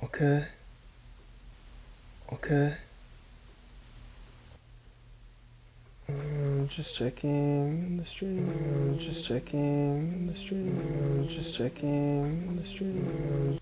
Okay, okay. Just checking the stream. Just checking the stream. Just checking the stream.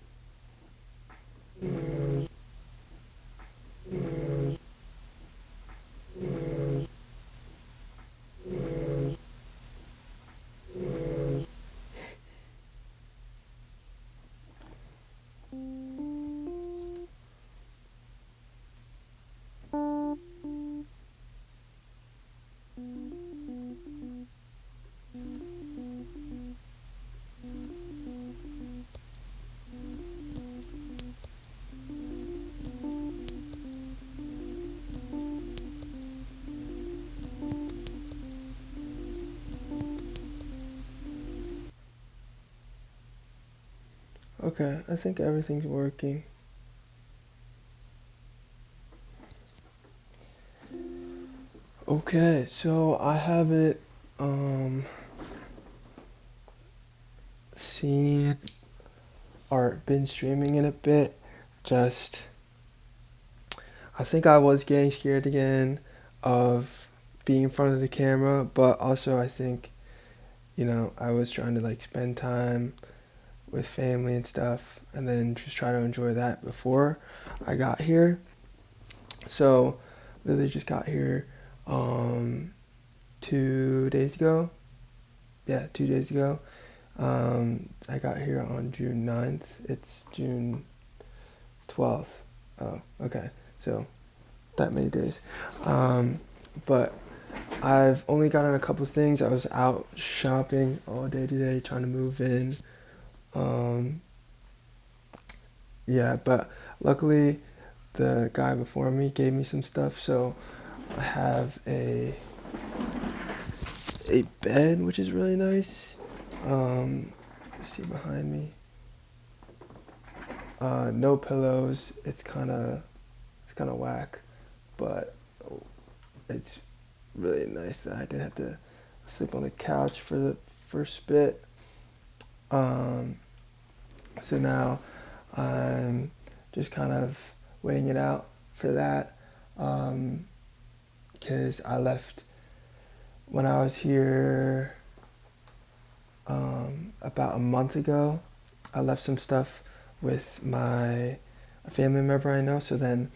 Okay, I think everything's working. Okay, so I haven't seen or been streaming in a bit. Just I think I was getting scared again of being in front of the camera, but also I think, I was trying to like spend time with family and stuff and then just try to enjoy that before I got here. So literally just got here 2 days ago. Yeah, 2 days ago. I got here on June 9th. It's June 12th. Oh, okay. So that many days. But I've only gotten a couple things. I was out shopping all day today trying to move in. Um, yeah, but luckily the guy before me gave me some stuff, so I have a bed, which is really nice. You see behind me. No pillows. It's kind of whack, but it's really nice that I didn't have to sleep on the couch for the first bit. Um, so now I'm just kind of waiting it out for that, because I left when I was here about a month ago. I left some stuff with a family member I know. So then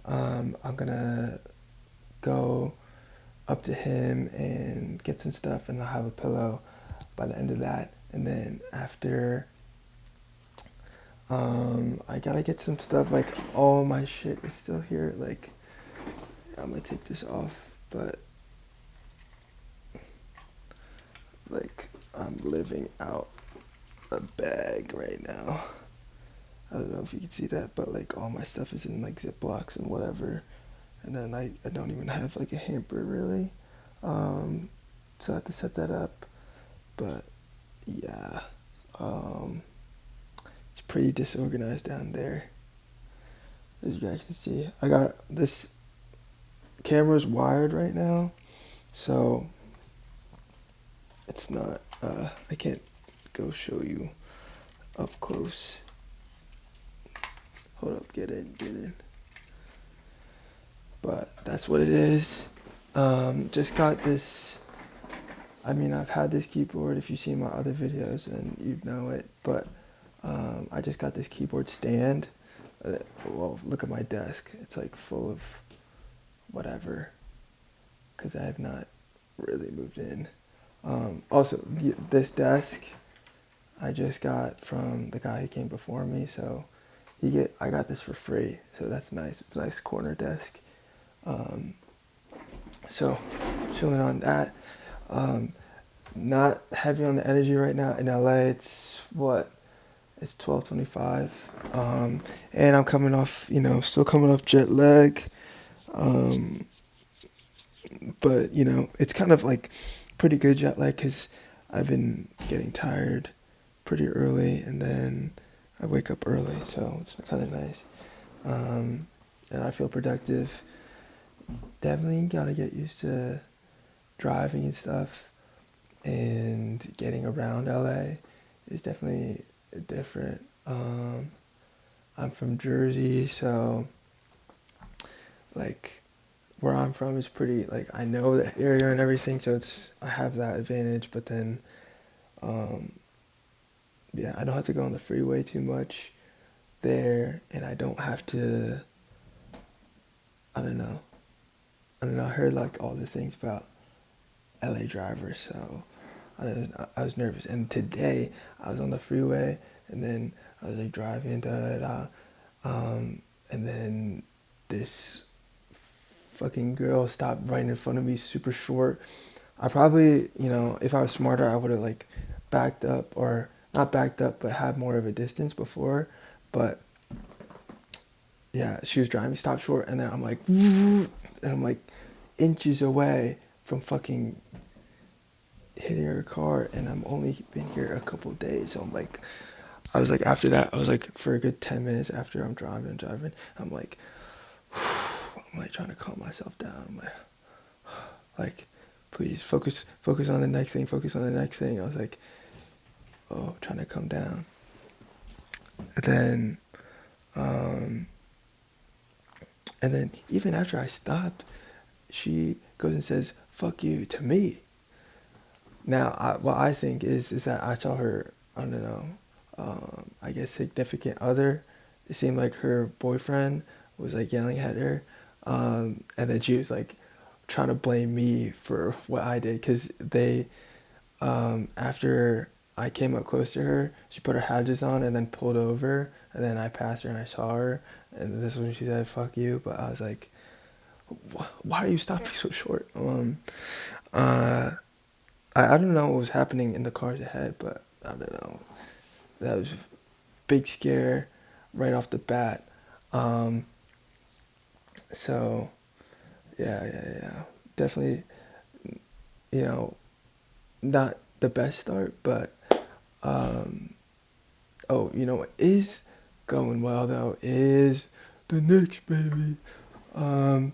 I'm gonna go up to him and get some stuff, and I'll have a pillow by the end of that. And then after, I gotta get some stuff. Like all my shit is still here. Like I'm gonna take this off, but like I'm living out a bag right now. I don't know if you can see that, but like all my stuff is in like Ziplocs and whatever. And then I don't even have like a hamper really. So I have to set that up. But yeah, um, it's pretty disorganized down there. As you guys can see, I got this camera's wired right now, so it's not, I can't go show you up close. Hold up, get in. But that's what it is. Just got this. I mean, I've had this keyboard. If you've seen my other videos, and you know it. But I just got this keyboard stand. Well, look at my desk. It's like full of whatever, because I have not really moved in. Also, this desk I just got from the guy who came before me. So I got this for free. So that's nice. It's a nice corner desk. So chilling on that. Not heavy on the energy right now in LA. It's what? It's 12:25. And I'm coming off, still coming off jet lag. But it's kind of like pretty good jet lag because I've been getting tired pretty early, and then I wake up early, so it's kind of nice. And I feel productive. Definitely gotta get used to driving and stuff, and getting around LA is definitely different. I'm from Jersey, so like where I'm from is pretty like I know the area and everything, so it's I have that advantage. But then, um, yeah, I don't have to go on the freeway too much there, and I don't have to. I don't know. I don't know. I heard like all the things about LA drivers, so I was nervous. And today I was on the freeway, and then I was like driving, and then this fucking girl stopped right in front of me, super short. I probably, if I was smarter, I would have like backed up or not backed up, but had more of a distance before. But yeah, she was driving, stopped short, and then I'm like, and I'm like inches away from fucking hitting her car, and I'm only been here a couple of days, so I'm like, I was like, after that, I was like, for a good 10 minutes after I'm driving, I'm like, I'm like trying to calm myself down. I'm like, please focus on the next thing, focus on the next thing. I was like, oh, trying to come down. And then, and then even after I stopped, she goes and says, fuck you to me. Now, what I think is that I saw her, I don't know, I guess significant other. It seemed like her boyfriend was like yelling at her. And then she was like trying to blame me for what I did. Because after I came up close to her, she put her hedges on and then pulled over. And then I passed her and I saw her. And this is when she said, fuck you. But I was like, why are you stopping so short? I don't know what was happening in the cars ahead, but I don't know. That was a big scare right off the bat. Um, so, yeah. Definitely, you know, not the best start, but, oh, you know what is going well, though, is the Knicks, baby. Um,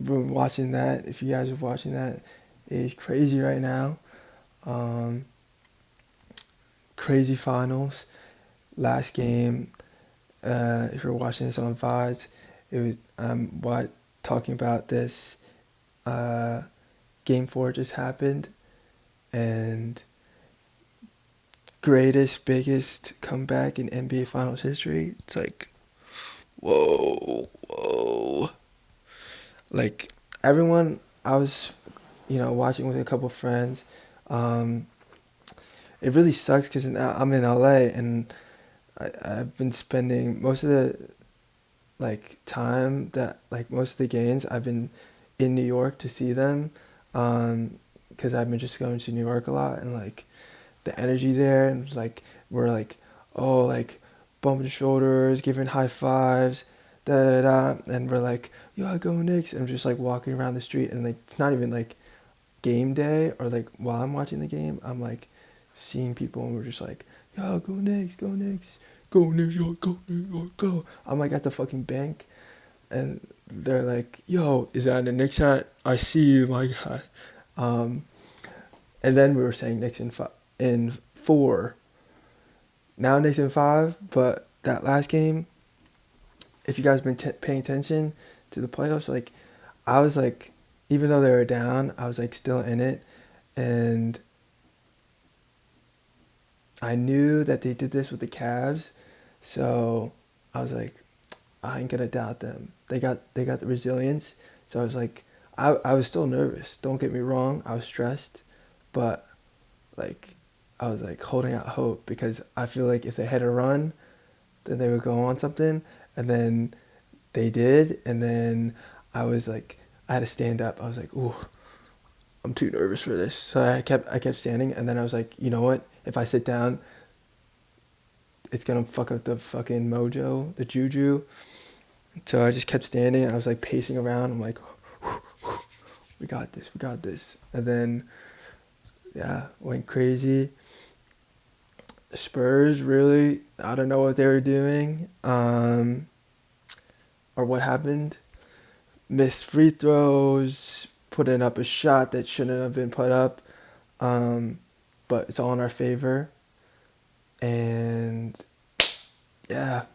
we're watching that. If you guys are watching that, it's crazy right now. Um, Crazy finals. Last game, if you're watching this on VODs, talking about this. Game 4 just happened, and greatest, biggest comeback in NBA Finals history. It's like, whoa. Like, everyone, I was, watching with a couple friends. It really sucks because I'm in LA, and I've been spending most of the time that most of the games I've been in New York to see them, because I've been just going to New York a lot, and the energy there, and it's we're bumping shoulders, giving high fives, da da da, and we're yo, go Knicks, and I'm just walking around the street, and it's not even game day, or while I'm watching the game, I'm seeing people, and we're just yo, go Knicks, go Knicks, go New York, go New York, go. I'm at the fucking bank, and they're yo, is that the Knicks hat? I see you, my guy. And then we were saying Knicks in 4. Now Knicks in 5, but that last game, if you guys been paying attention to the playoffs, I was even though they were down, I was still in it, and I knew that they did this with the Cavs, so I was I ain't gonna doubt them. They got the resilience, so I was I was still nervous. Don't get me wrong, I was stressed, but I was holding out hope, because I feel if they had a run, then they would go on something, and then they did, and then I was I had to stand up. I was ooh, I'm too nervous for this. So I kept standing, and then I was you know what? If I sit down, it's gonna fuck up the fucking mojo, the juju. So I just kept standing. I was pacing around. I'm we got this. And then, yeah, went crazy. Spurs, really, I don't know what they were doing, or what happened. Missed free throws, putting up a shot that shouldn't have been put up, but it's all in our favor. And Yeah,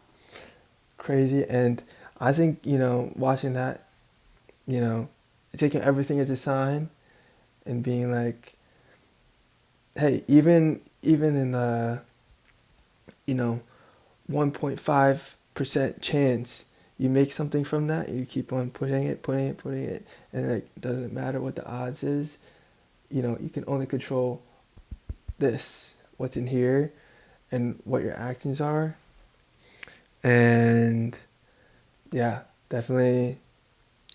crazy. And I think, watching that, you know, taking everything as a sign and being like, hey, even in the, you know, 1.5% chance you make something from that, and you keep on putting it, and like doesn't matter what the odds is, you can only control this, what's in here, and what your actions are. And yeah, definitely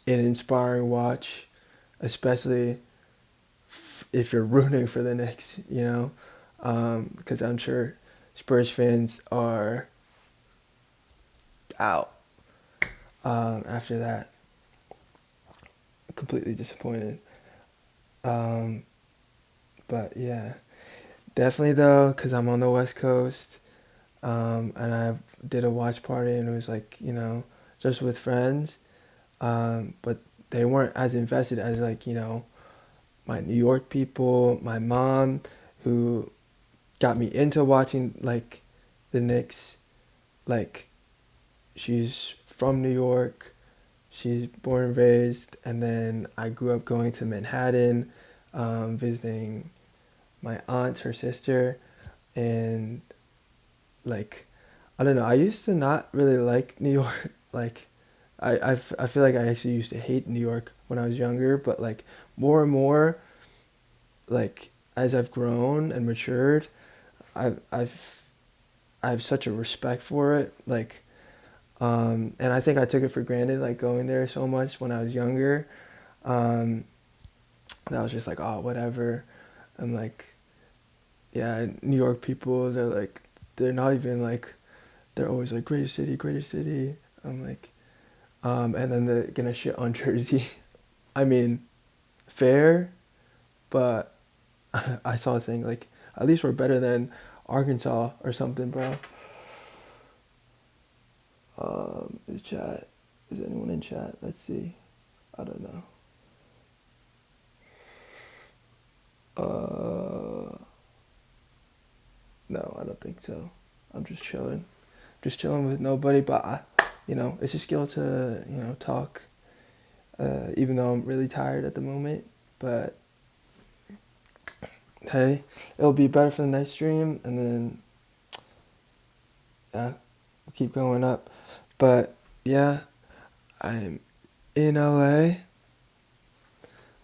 an inspiring watch, especially if you're rooting for the Knicks, because I'm sure Spurs fans are out after that, completely disappointed. Um, but yeah, definitely though, because I'm on the West Coast, and I did a watch party, and it was like, just with friends, but they weren't as invested as like, my New York people, my mom, who got me into watching like the Knicks. Like, she's from New York, she's born and raised, and then I grew up going to Manhattan, visiting my aunt, her sister, and like, I don't know. I used to not really like New York. Like, I feel like I actually used to hate New York when I was younger, but like more and more, like as I've grown and matured, I've I've I have such a respect for it. Like, and I think I took it for granted, like going there so much when I was younger. Um, that I was just like, oh, whatever. I'm like, yeah, New York people, they're not even like, they're always like, greatest city, greatest city. I'm like, and then they're gonna shit on Jersey. I mean, fair, but I saw a thing like, at least we're better than Arkansas or something, bro. Chat. Is anyone in chat? Let's see. I don't know. No, I don't think so. I'm just chilling. Just chilling with nobody, but it's a skill to, talk, even though I'm really tired at the moment. But hey, it'll be better for the next stream, and then, yeah, we'll keep going up. But yeah, I'm in LA.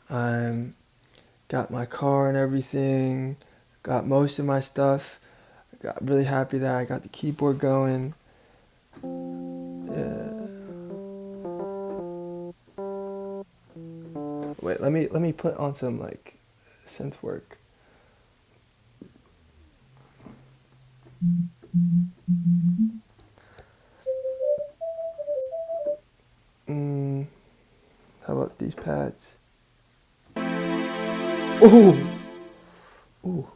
I'm got my car and everything, got most of my stuff. Got really happy that I got the keyboard going. Yeah. Wait, let me put on some like synth work. Mm, how about these pads? Ooh, ooh,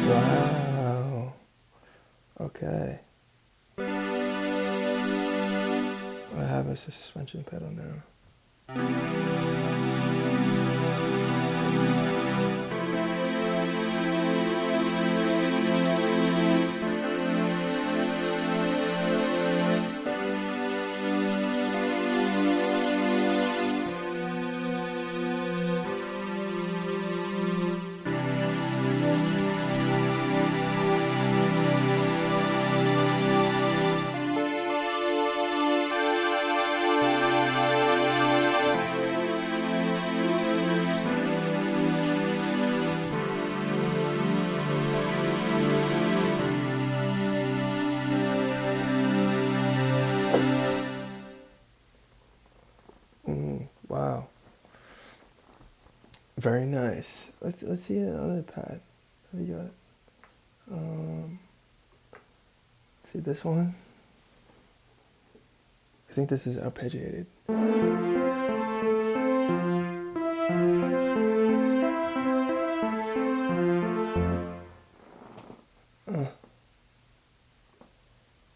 wow. Okay, I have a suspension pedal now. Wow, very nice. Let's see another pad. What do you got? See this one? I think this is arpeggiated.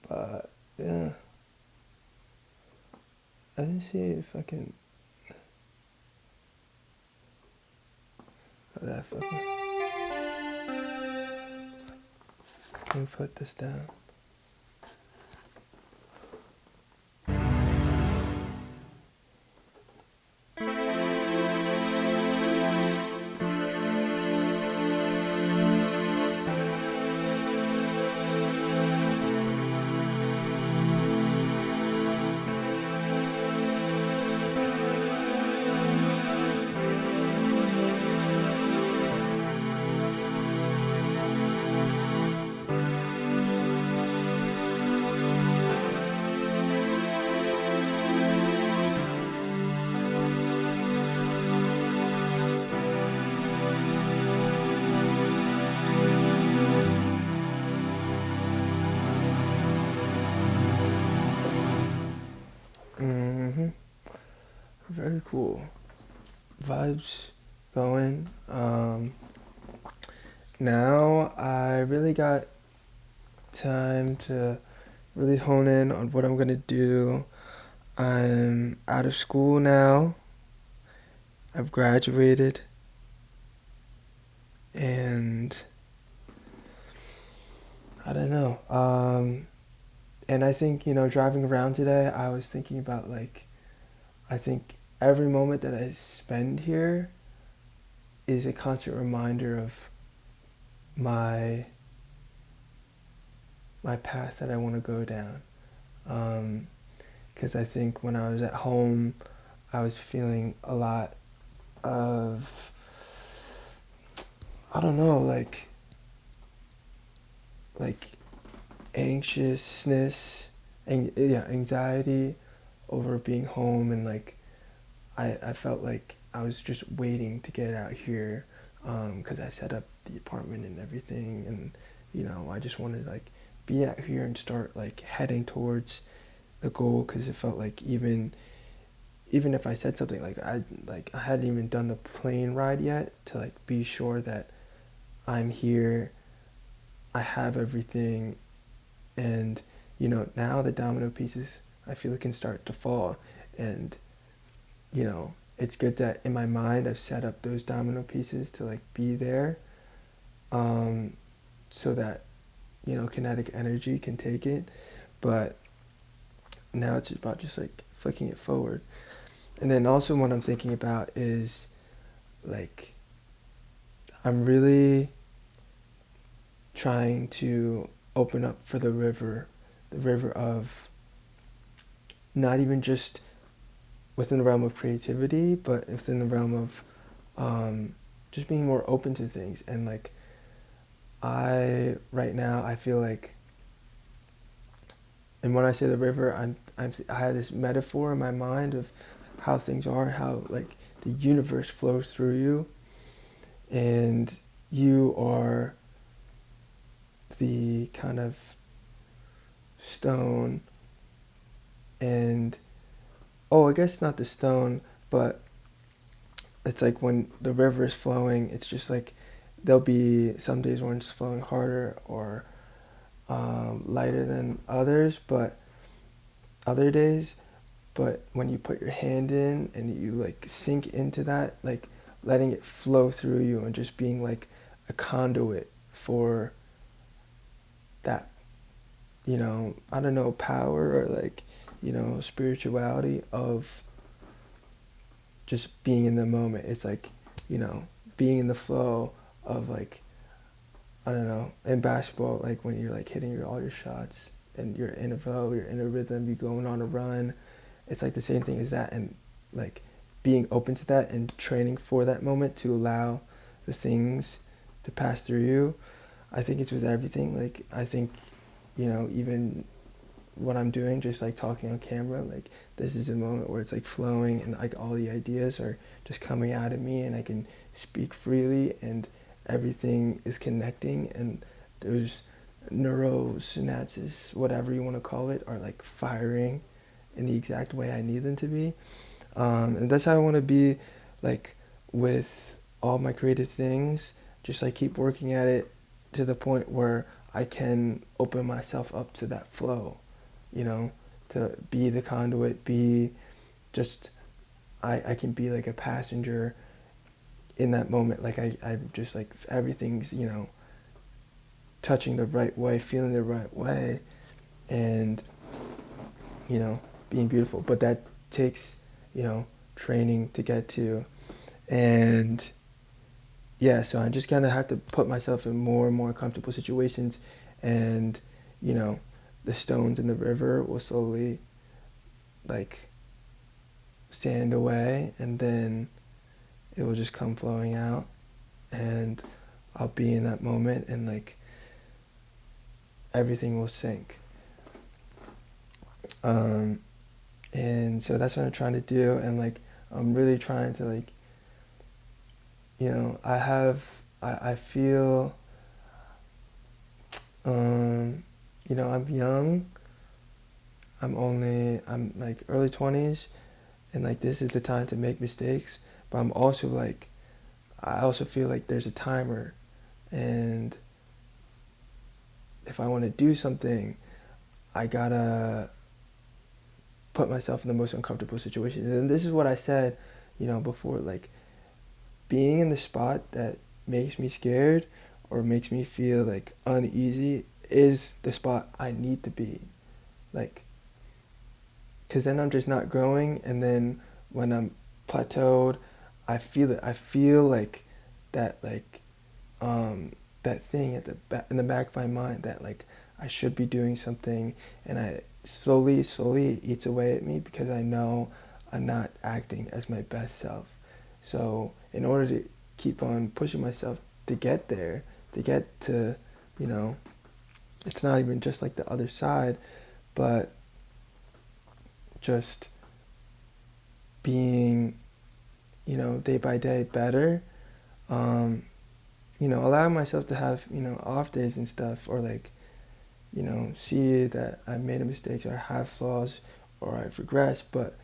But yeah, I didn't see if I can. that fucking. Let me put this down. Mm-hmm. Very cool. Vibes going. Now I really got time to really hone in on what I'm gonna do. I'm out of school now. I've graduated, and I don't know. And I think, driving around today, I was thinking about like, I think every moment that I spend here is a constant reminder of my path that I want to go down. Because I think when I was at home, I was feeling a lot of, I don't know, like anxiousness, anxiety over being home, and like I felt like I was just waiting to get out here, because I set up the apartment and everything, and I just wanted to like be out here and start like heading towards the goal, because it felt like even if I said something like I hadn't even done the plane ride yet, to like be sure that I'm here, I have everything, and now the domino pieces I feel it can start to fall, and it's good that in my mind I've set up those domino pieces to like be there, so that kinetic energy can take it, but now it's about just like flicking it forward. And then also what I'm thinking about is like I'm really trying to open up for the river of not even just within the realm of creativity, but within the realm of just being more open to things. And like right now I feel like, and when I say the river, I have this metaphor in my mind of how things are, how like the universe flows through you, and you are the kind of stone, and I guess not the stone, but it's like when the river is flowing, it's just like there'll be some days when it's flowing harder or lighter than others, but other days, but when you put your hand in and you like sink into that, like letting it flow through you and just being like a conduit for that, I don't know, power or like, spirituality of just being in the moment. It's like, being in the flow of like, I don't know, in basketball, like when you're like hitting all your shots and you're in a flow, you're in a rhythm, you're going on a run. It's like the same thing as that, and like being open to that and training for that moment to allow the things to pass through you. I think it's with everything. Like I think, even what I'm doing, just like talking on camera, like this is a moment where it's like flowing and like all the ideas are just coming out of me and I can speak freely and everything is connecting, and those neurosynapses, whatever you want to call it, are like firing in the exact way I need them to be. And that's how I want to be, like with all my creative things, just like keep working at it to the point where I can open myself up to that flow, to be the conduit, be just, I can be like a passenger in that moment, like I'm just like everything's, touching the right way, feeling the right way, and, being beautiful. But that takes, training to get to. And yeah, so I just kind of have to put myself in more and more comfortable situations, and, you know, the stones in the river will slowly, like, sand away, and then it will just come flowing out, and I'll be in that moment, and, like, everything will sink. Um, and so that's what I'm trying to do, and, like, I'm really trying to, like, I feel, I'm young. I'm like early 20s, and, like, this is the time to make mistakes, but I'm also, like, I also feel like there's a timer, and if I want to do something, I gotta put myself in the most uncomfortable situations. And this is what I said, before, like, being in the spot that makes me scared or makes me feel, like, uneasy is the spot I need to be. Like, because then I'm just not growing, and then when I'm plateaued, I feel it. I feel like that, like, that thing at the back, in the back of my mind, that, like, I should be doing something, and I slowly it eats away at me because I know I'm not acting as my best self. So in order to keep on pushing myself to get there, to get to, you know, it's not even just like the other side, but just being, day by day better. Allowing myself to have, off days and stuff, or, like, see that I've made a mistake, or I have flaws, or I've regressed, but,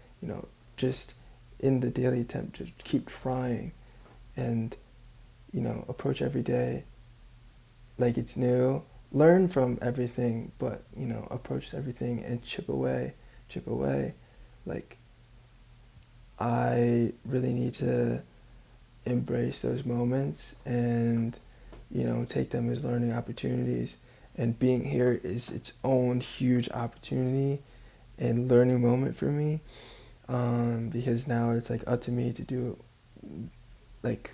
just in the daily attempt to keep trying, and, approach every day like it's new, learn from everything, but, approach everything and chip away. Like, I really need to embrace those moments, and, take them as learning opportunities. And being here is its own huge opportunity and learning moment for me, because now it's, like, up to me to do, like,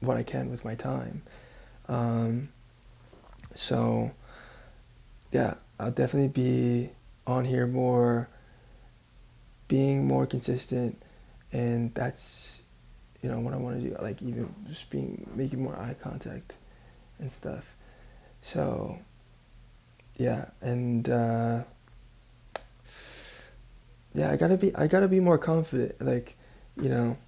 what I can with my time. So yeah, I'll definitely be on here more, being more consistent, and that's, what I want to do. Like, even just making more eye contact and stuff. So yeah, and yeah, I gotta be more confident. Like, you know,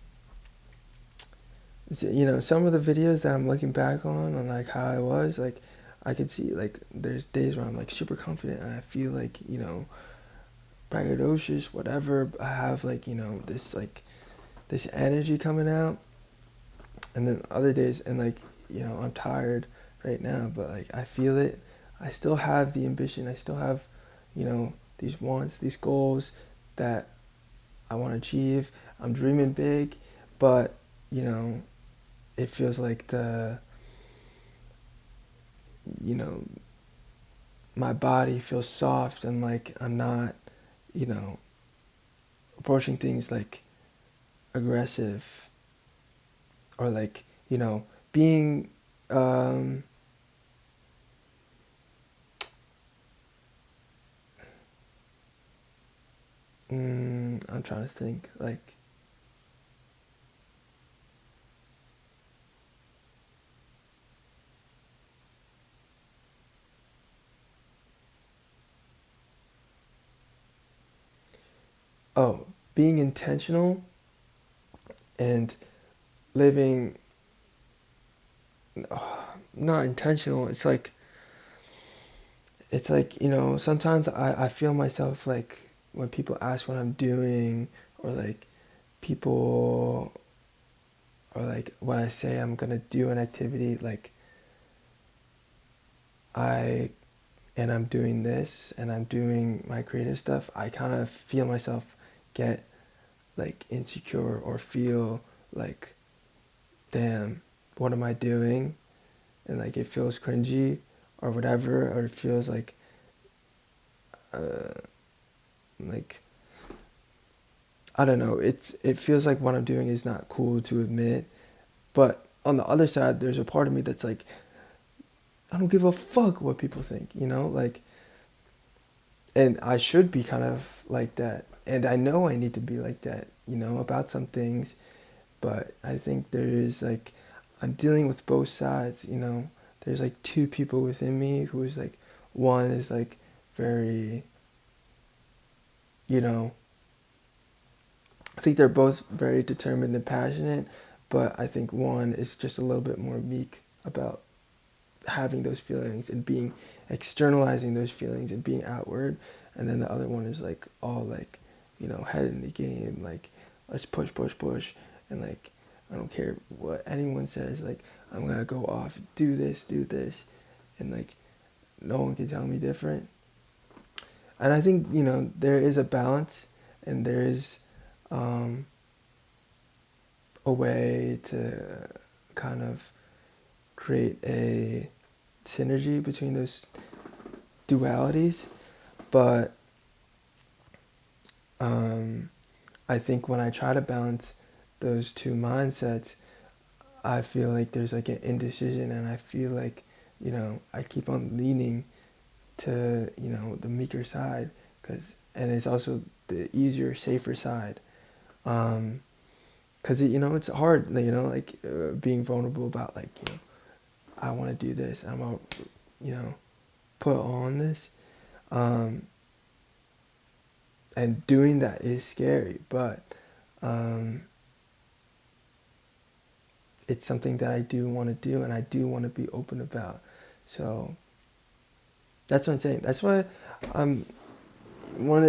some of the videos that I'm looking back on, like, how I was, like, I could see, like, there's days where I'm, like, super confident, and I feel like, braggadocious, whatever. I have, like, this, like, this energy coming out, and then other days, and, like, I'm tired right now, but, like, I feel it. I still have the ambition. I still have, these wants, these goals that I want to achieve. I'm dreaming big, but, it feels like you know, my body feels soft, and, like, I'm not, you know, approaching things, like, aggressive, or, like, being, I'm trying to think, like, oh, being intentional and living, not intentional. It's like, sometimes I feel myself, like, when people ask what I'm doing, or, like, people, or, like, when I say I'm gonna do an activity, like, I and I'm doing this, and I'm doing my creative stuff, I kind of feel myself get, like, insecure, or feel like, damn, what am I doing? And like it feels cringy or whatever, or it feels uh, like I don't know. It feels like what I'm doing is not cool to admit. But on the other side, there's a part of me that's like, I don't give a fuck what people think, you know? Like, and I should be kind of like that. And I know I need to be like that, you know, about some things. But I think there is like, I'm dealing with both sides, you know? There's like two people within me who is like, one is like very, you know, I think they're both very determined and passionate, but I think one is just a little bit more meek about having those feelings and being externalizing those feelings and being outward, and then the other one is like all like, you know, head in the game, like let's push push push, and like I don't care what anyone says, like I'm gonna go off, do this, and like no one can tell me different. And I think, you know, there is a balance, and there is um, a way to kind of create a synergy between those dualities. But I think when I try to balance those two mindsets, I feel like there's like an indecision, and I feel like, you know, I keep on leaning to, you know, the meeker side, and it's also the easier, safer side. Because, you know, it's hard, you know, like being vulnerable about like, you know, I want to do this, I'm going to, you know, put on this. Um, and doing that is scary, but um, it's something that I do want to do, and I do want to be open about. So that's what I'm saying. That's why I'm want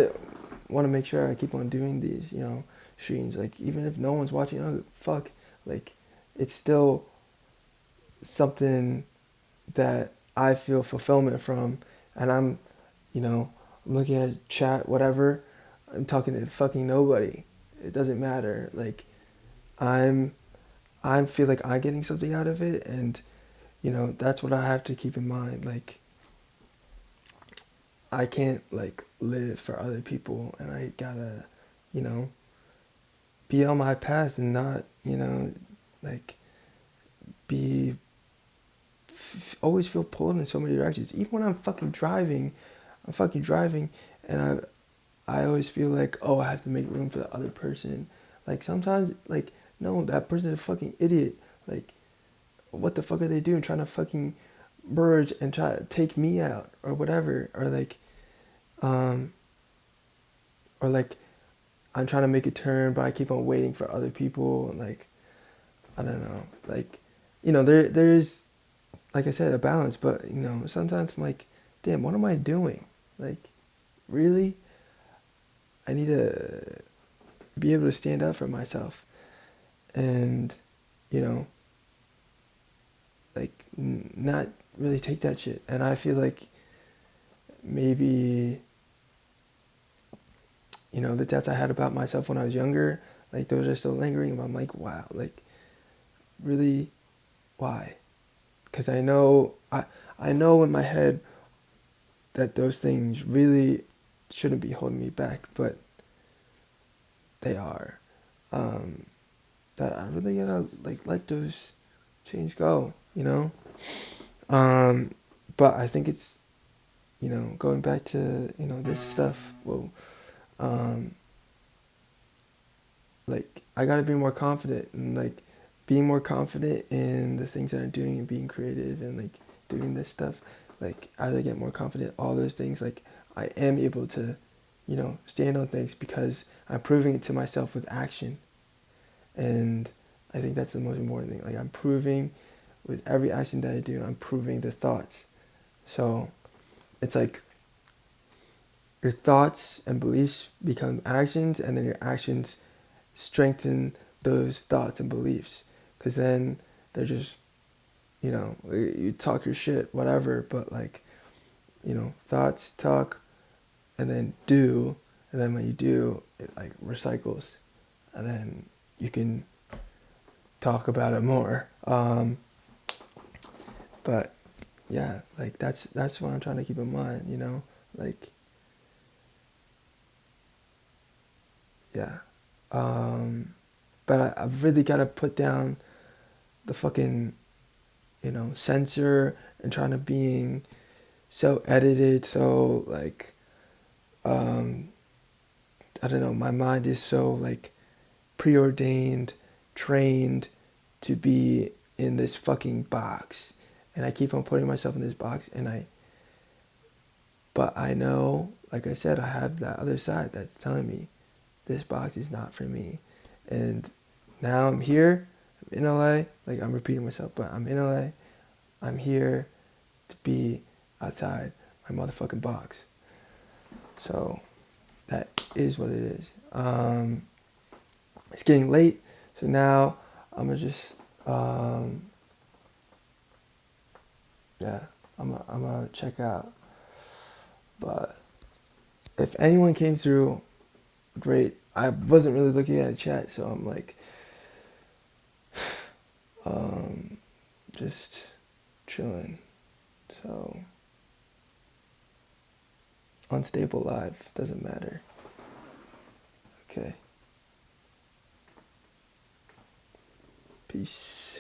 to make sure I keep on doing these, you know, streams. Like even if no one's watching, oh fuck, like it's still something that I feel fulfillment from, and I'm, you know, I'm looking at a chat, whatever. I'm talking to fucking nobody. It doesn't matter. Like I'm, I feel like I'm getting something out of it, and you know that's what I have to keep in mind. Like I can't like live for other people, and I gotta, you know, be on my path and not, you know, like be always feel pulled in so many directions. Even when I'm fucking driving, and I always feel like, oh, I have to make room for the other person. Like sometimes, like no, that person's a fucking idiot. Like, what the fuck are they doing? Trying to fucking merge and try to take me out or whatever, um, or like I'm trying to make a turn, but I keep on waiting for other people. And like I don't know, like you know, there's like I said, a balance, but you know, sometimes I'm like, damn, what am I doing? Like, really? I need to be able to stand up for myself, and you know, like not really take that shit. And I feel like maybe, you know, the doubts I had about myself when I was younger, like those are still lingering. But I'm like, wow, like really, why? Because I know in my head that those things really shouldn't be holding me back, but they are. Um, that I really gotta like let those chains go, you know. Um, but I think it's, you know, going back to, you know, this stuff. Well, um, like I gotta be more confident, and like being more confident in the things that I'm doing and being creative and like doing this stuff. Like as I get more confident, all those things, like I am able to, you know, stand on things because I'm proving it to myself with action. And I think that's the most important thing. Like I'm proving with every action that I do, I'm proving the thoughts. So it's like your thoughts and beliefs become actions, and then your actions strengthen those thoughts and beliefs. Because then they're just, you know, you talk your shit, whatever, but like, you know, thoughts, talk, and then do, and then when you do, it like recycles, and then you can talk about it more. But yeah, like that's what I'm trying to keep in mind, you know, like yeah. But I've really got to put down the fucking, you know, censor and trying to being so edited, so like I don't know, my mind is so like preordained, trained to be in this fucking box. And I keep on putting myself in this box but I know, like I said, I have that other side that's telling me this box is not for me. And now I'm here, I'm in LA, like I'm repeating myself, but I'm in LA, I'm here to be outside my motherfucking box. So that is what it is. It's getting late, so now I'm gonna just, yeah, I'm gonna check out. But if anyone came through, great. I wasn't really looking at the chat, so I'm like, just chilling. So unstable live doesn't matter. Okay. Peace.